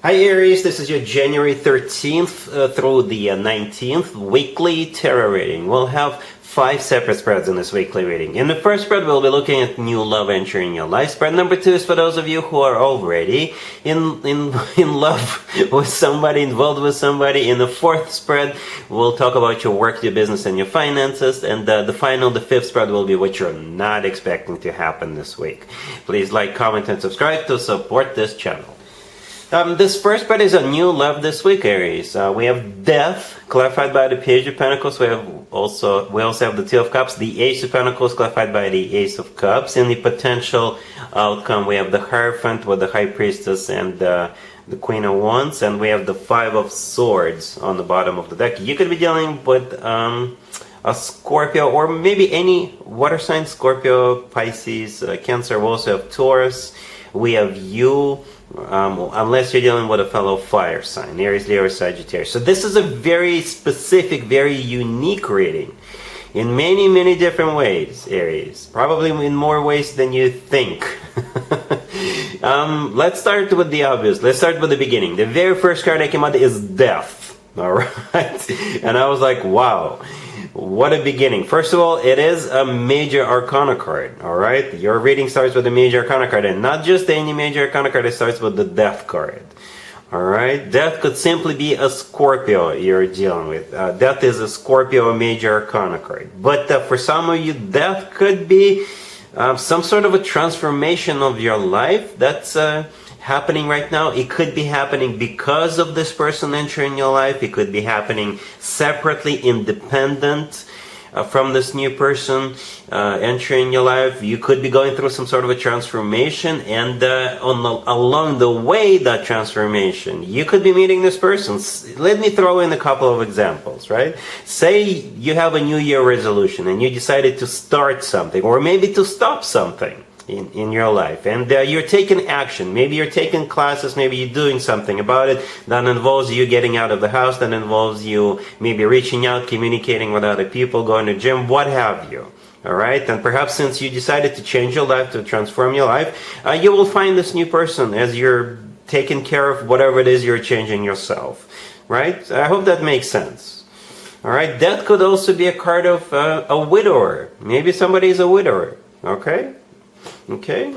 Hi Aries, this is your January 13th through the 19th weekly tarot reading. We'll have 5 separate spreads in this weekly reading. In the first spread, we'll be looking at new love entering your life. Spread number 2 is for those of you who are already in love with somebody, involved with somebody. In the fourth spread, we'll talk about your work, your business, and your finances. And the fifth spread will be what you're not expecting to happen this week. Please like, comment, and subscribe to support this channel. This first spread is a new love this week, Aries. We have Death, clarified by the Page of Pentacles. We also have the Two of Cups, the Ace of Pentacles, clarified by the Ace of Cups. In the potential outcome, we have the Hierophant with the High Priestess and the Queen of Wands, and we have the Five of Swords on the bottom of the deck. You could be dealing with a Scorpio, or maybe any water sign, Scorpio, Pisces, Cancer. We also have Taurus. We have you. Unless you're dealing with a fellow fire sign, Aries, Leo, or Sagittarius. So this is a very specific, very unique reading in many, many different ways, Aries. Probably in more ways than you think. Let's start with the obvious. Let's start with the beginning. The very first card that came out is Death. All right? And I was like, wow. What a beginning. First of all, it is a major arcana card, all right? Your reading starts with a major arcana card, and not just any major arcana card, it starts with the Death card, all right? Death could simply be a Scorpio you're dealing with. Death is a Scorpio major arcana card. But for some of you, Death could be some sort of a transformation of your life that's happening right now. It could be happening because of this person entering your life. It could be happening separately, independent from this new person entering your life. You could be going through some sort of a transformation, and along the way, that transformation, you could be meeting this person. Let me throw in a couple of examples, right? Say you have a New Year resolution and you decided to start something, or maybe to stop something in your life, and you're taking action. Maybe you're taking classes, maybe you're doing something about it that involves you getting out of the house, that involves you maybe reaching out, communicating with other people, going to gym, what have you. All right, and perhaps since you decided to change your life, to transform your life, you will find this new person as you're taking care of whatever it is you're changing yourself, right? I hope that makes sense. All right, Death could also be a card of a widower. Maybe somebody is a widower, okay? Okay,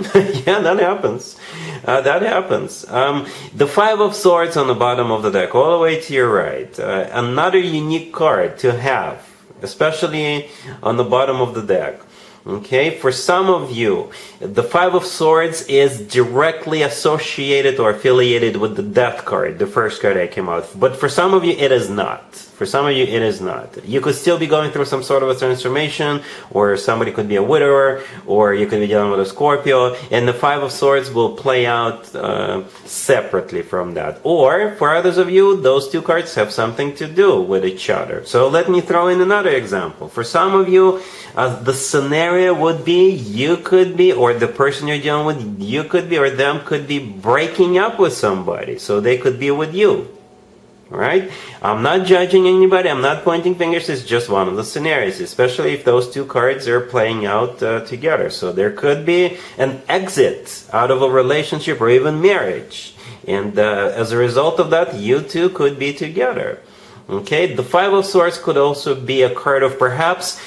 yeah, that happens. That happens. The Five of Swords on the bottom of the deck, all the way to your right. Another unique card to have, especially on the bottom of the deck. Okay, for some of you, the Five of Swords is directly associated or affiliated with the Death card, the first card that came out. But for some of you, it is not. For some of you, it is not. You could still be going through some sort of a transformation, or somebody could be a widower, or you could be dealing with a Scorpio, and the Five of Swords will play out separately from that. Or, for others of you, those two cards have something to do with each other. So let me throw in another example. For some of you, the scenario would be you could be, or the person you're dealing with, you could be, or them could be breaking up with somebody, so they could be with you. Alright? I'm not judging anybody, I'm not pointing fingers, it's just one of the scenarios, especially if those two cards are playing out together. So there could be an exit out of a relationship or even marriage, and as a result of that, you two could be together. Okay? The Five of Swords could also be a card of perhaps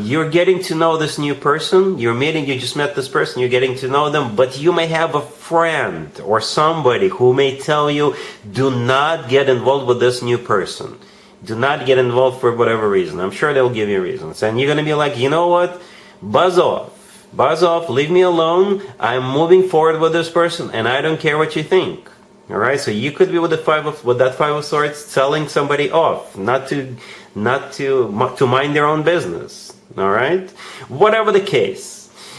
you're getting to know this new person, you just met this person, you're getting to know them, but you may have a friend or somebody who may tell you, do not get involved with this new person. Do not get involved for whatever reason. I'm sure they'll give you reasons. And you're going to be like, you know what? Buzz off. Buzz off, leave me alone. I'm moving forward with this person, and I don't care what you think. All right, so you could be with that Five of Swords, telling somebody off, not to mind their own business. All right, whatever the case.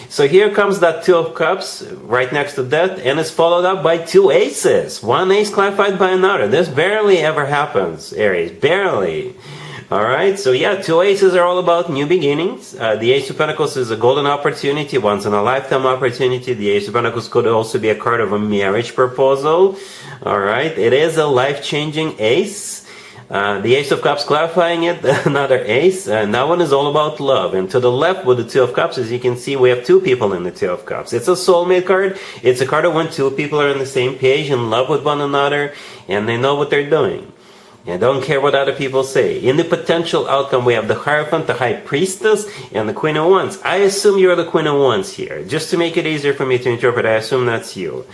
So here comes that Two of Cups right next to Death, and it's followed up by two aces. One ace clarified by another. This barely ever happens, Aries. Barely. All right, so yeah, two aces are all about new beginnings. The Ace of Pentacles is a golden opportunity, once in a lifetime opportunity. The Ace of Pentacles could also be a card of a marriage proposal. All right, it is a life-changing ace. The Ace of Cups clarifying it, another ace, and that one is all about love. And to the left with the Two of Cups, as you can see, we have two people in the Two of Cups. It's a soulmate card. It's a card of when two people are on the same page, in love with one another, and they know what they're doing. And don't care what other people say. In the potential outcome, we have the Hierophant, the High Priestess, and the Queen of Wands. I assume you're the Queen of Wands here. Just to make it easier for me to interpret, I assume that's you.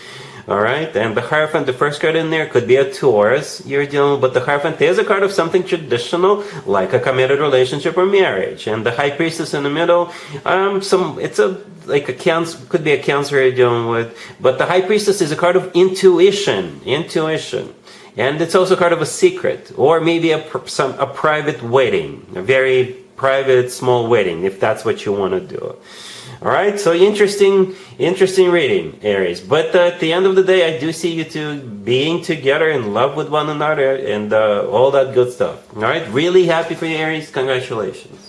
Alright, and the Hierophant, the first card in there, could be a Taurus you're dealing with, but the Hierophant is a card of something traditional, like a committed relationship or marriage. And the High Priestess in the middle, could be a Cancer you're dealing with, but the High Priestess is a card of intuition. And it's also a card of a secret, or maybe a private wedding, a very private, small wedding, if that's what you want to do. All right, so interesting reading, Aries. But at the end of the day, I do see you two being together, in love with one another, and all that good stuff. All right, really happy for you, Aries. Congratulations.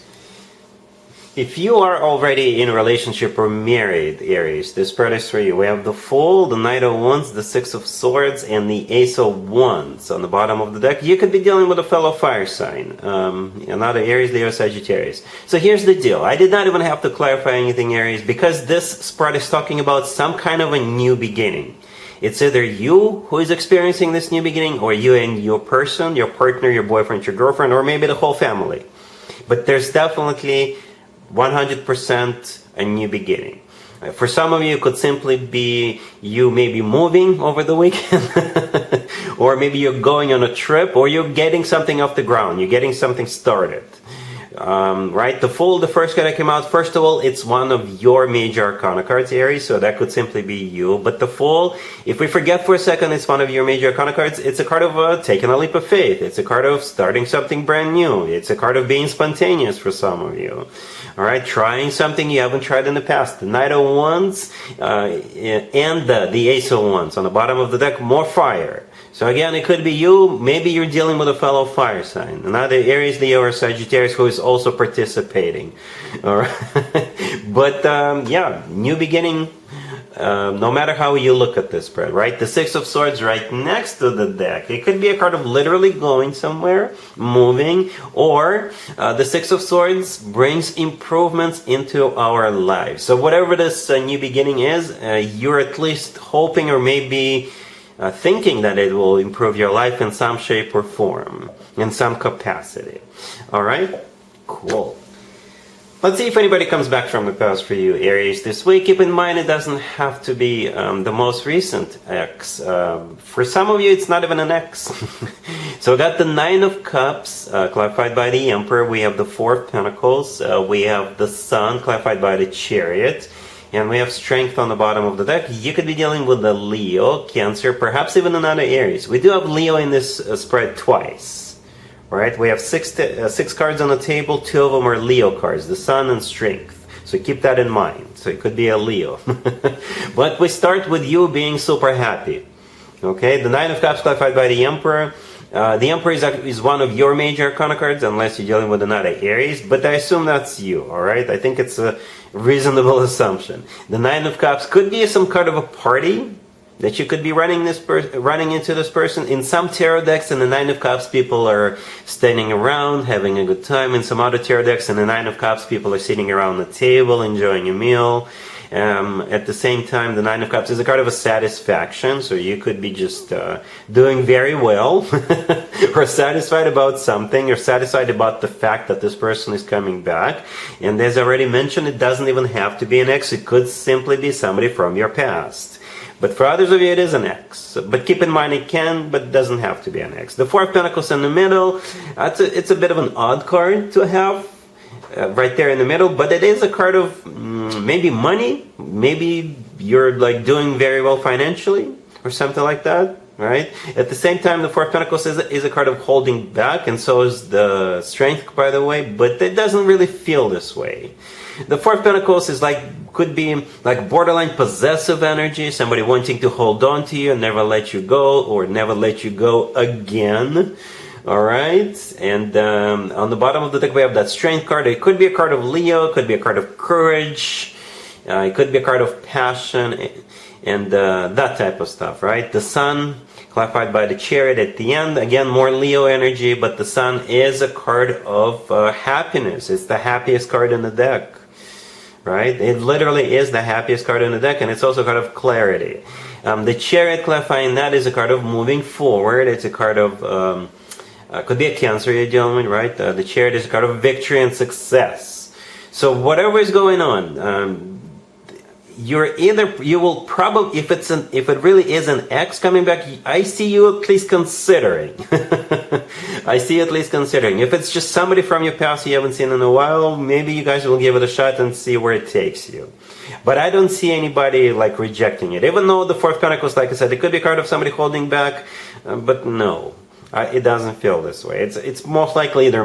If you are already in a relationship or married, Aries, this spread is for you. We have the Fool, the Knight of Wands, the Six of Swords, and the Ace of Wands on the bottom of the deck. You could be dealing with a fellow fire sign, another Aries, Leo, Sagittarius. So here's the deal. I did not even have to clarify anything, Aries, because this spread is talking about some kind of a new beginning. It's either you who is experiencing this new beginning, or you and your person, your partner, your boyfriend, your girlfriend, or maybe the whole family. But there's definitely 100% a new beginning. For some of you, it could simply be you maybe moving over the weekend, or maybe you're going on a trip, or you're getting something off the ground, you're getting something started. Right? The Fool, the first card that came out, first of all, it's one of your major arcana cards, Aries, so that could simply be you. But the Fool, if we forget for a second it's one of your major arcana cards, it's a card of taking a leap of faith. It's a card of starting something brand new. It's a card of being spontaneous for some of you. All right, trying something you haven't tried in the past. The Knight of Wands and the Ace of Wands on the bottom of the deck, more fire. So again, it could be you. Maybe you're dealing with a fellow fire sign, another Aries, Leo, or Sagittarius who is also participating. All right, but yeah, new beginning. No matter how you look at this spread, right? The Six of Swords right next to the deck. It could be a card of literally going somewhere, moving, or the Six of Swords brings improvements into our lives. So whatever this new beginning is, you're at least hoping, or maybe thinking that it will improve your life in some shape or form, in some capacity. All right? Cool. Let's see if anybody comes back from the past for you, Aries, this week. Keep in mind, it doesn't have to be the most recent ex. For some of you, it's not even an ex. So we got the Nine of Cups, clarified by the Emperor. We have the Four of Pentacles. We have the Sun, clarified by the Chariot. And we have Strength on the bottom of the deck. You could be dealing with the Leo, Cancer, perhaps even another Aries. We do have Leo in this spread twice. Right, we have six cards on the table. Two of them are Leo cards, the Sun and Strength. So keep that in mind. So it could be a Leo. But we start with you being super happy. Okay, the Nine of Cups clarified by the Emperor. The Emperor is one of your major arcana cards, unless you're dealing with another Aries. But I assume that's you. All right, I think it's a reasonable assumption. The Nine of Cups could be some kind of a party that you could be running into this person. In some tarot decks, in the Nine of Cups, people are standing around, having a good time. In some other tarot decks, in the Nine of Cups, people are sitting around the table, enjoying a meal. At the same time, the Nine of Cups is a card of a satisfaction, so you could be just doing very well, or satisfied about something, or satisfied about the fact that this person is coming back. And as I already mentioned, it doesn't even have to be an ex. It could simply be somebody from your past. But for others of you, it is an X. But keep in mind, it can, but it doesn't have to be an X. The Four of Pentacles in the middle, it's a bit of an odd card to have right there in the middle. But it is a card of maybe money. Maybe you're like doing very well financially or something like that. Right? At the same time, the Four of Pentacles is a card of holding back, and so is the Strength, by the way. But it doesn't really feel this way. The Four of Pentacles is could be like borderline possessive energy, somebody wanting to hold on to you and never let you go, or never let you go again. All right, and on the bottom of the deck we have that Strength card. It could be a card of Leo, it could be a card of courage, it could be a card of passion. and that type of stuff, right? The Sun, clarified by the Chariot at the end, again, more Leo energy, but the Sun is a card of happiness. It's the happiest card in the deck, right? It literally is the happiest card in the deck, and it's also a card of clarity. The Chariot, clarifying that, is a card of moving forward. It's a card of, could be a Cancer you're dealing with, right? The Chariot is a card of victory and success. So whatever is going on, you will probably, if it really is an ex coming back, I see you at least considering. I see you at least considering. If it's just somebody from your past you haven't seen in a while, maybe you guys will give it a shot and see where it takes you. But I don't see anybody like rejecting it. Even though the Fourth of Pentacles, like I said, it could be a card of somebody holding back, but no. It doesn't feel this way. It's most likely either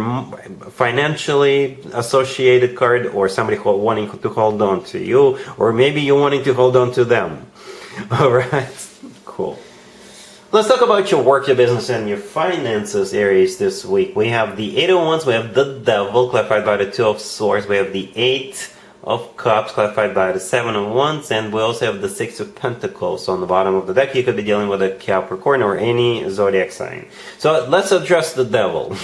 financially associated card or somebody wanting to hold on to you, or maybe you wanting to hold on to them. All right, cool. Let's talk about your work, your business, and your finances, Aries, this week. We have the Eight of Wands, we have the Devil, clarified by the Two of Swords, we have the Eight of Cups, clarified by the Seven of Wands, and we also have the Six of Pentacles on the bottom of the deck. You could be dealing with a Capricorn or any zodiac sign. So let's address the Devil,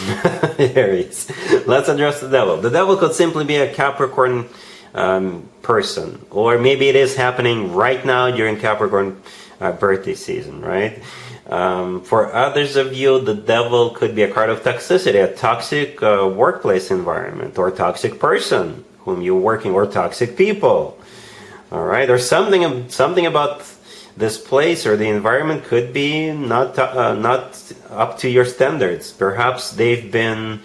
Aries. Let's address the Devil. The Devil could simply be a Capricorn person, or maybe it is happening right now during Capricorn birthday season, right? For others of you, the Devil could be a card of toxicity, a toxic workplace environment, or a toxic person whom you're working, or toxic people. All right, or something about this place or the environment could be not up to your standards. Perhaps they've been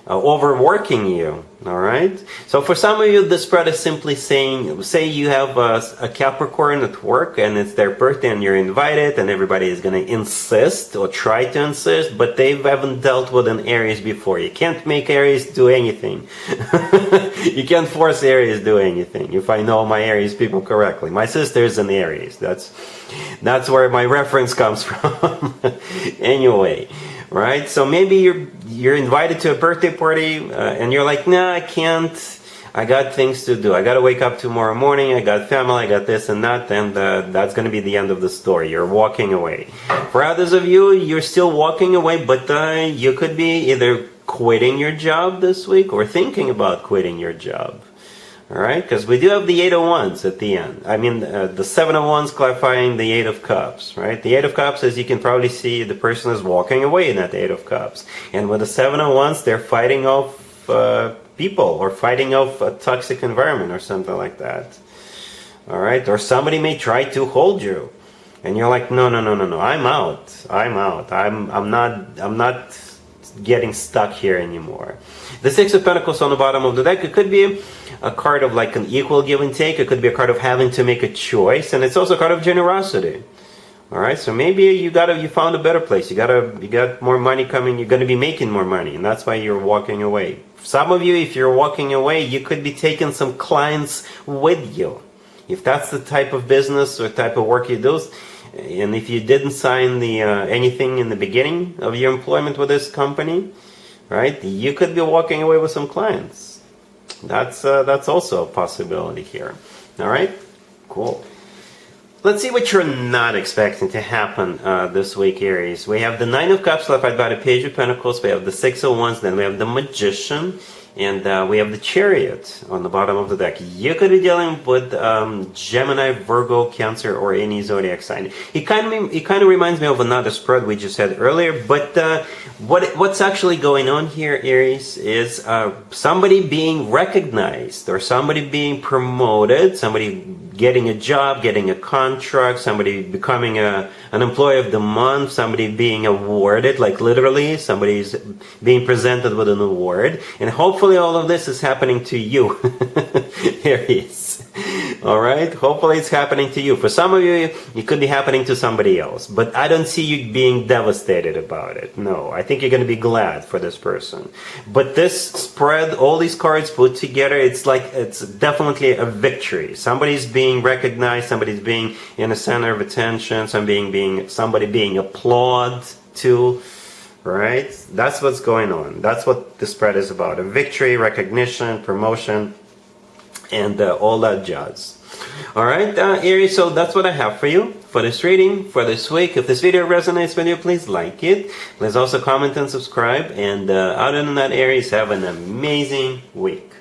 overworking you. All right, so for some of you, the spread is simply saying, say you have a Capricorn at work and it's their birthday and you're invited and everybody is going to insist or try to insist, but they haven't dealt with an Aries before. You can't make Aries do anything. You can't force Aries to do anything, if I know my Aries people correctly. My sister is an Aries. That's where my reference comes from. Anyway, right? So maybe you're invited to a birthday party and you're like, nah, I can't. I got things to do. I got to wake up tomorrow morning. I got family. I got this and that. And that's going to be the end of the story. You're walking away. For others of you, you're still walking away, but you could be either quitting your job this week or thinking about quitting your job. All right, because we do have the Eight of Wands at the end. I mean, the Seven of Wands clarifying the Eight of Cups, right? The Eight of Cups, as you can probably see, the person is walking away in that Eight of Cups. And with the Seven of Wands, they're fighting off people or fighting off a toxic environment or something like that. All right, or somebody may try to hold you, and you're like, no, I'm out. I'm not getting stuck here anymore. The Six of Pentacles on the bottom of the deck, it could be a card of like an equal give and take. It could be a card of having to make a choice, and it's also a card of generosity. All right, so maybe you found a better place. You got more money coming. You're going to be making more money, and that's why you're walking away. Some of you, if you're walking away, you could be taking some clients with you. If that's the type of business or type of work you do, and if you didn't sign the anything in the beginning of your employment with this company, right, you could be walking away with some clients. That's also a possibility here. All right, cool. Let's see what you're not expecting to happen this week, Aries. We have the Nine of Cups left by the Page of Pentacles. We have the Six of Wands. Then we have the Magician. And we have the Chariot on the bottom of the deck. You could be dealing with Gemini, Virgo, Cancer, or any zodiac sign. It kind of reminds me of another spread we just had earlier. But what's actually going on here, Aries, is somebody being recognized or somebody being promoted, somebody getting a job, getting a contract, somebody becoming an employee of the month, somebody being awarded, like literally, somebody's being presented with an award, and hopefully all of this is happening to you, Aries. All right, hopefully it's happening to you. For some of you, it could be happening to somebody else, but I don't see you being devastated about it. No, I think you're going to be glad for this person. But this spread, all these cards put together, it's definitely a victory. Somebody's being recognized, somebody's being in the center of attention, somebody being applauded to, right? That's what's going on. That's what the spread is about. A victory, recognition, promotion, and all that jazz. Alright, Aries, so that's what I have for you for this reading, for this week. If this video resonates with you, please like it. Please also comment and subscribe. And other than that, Aries, have an amazing week.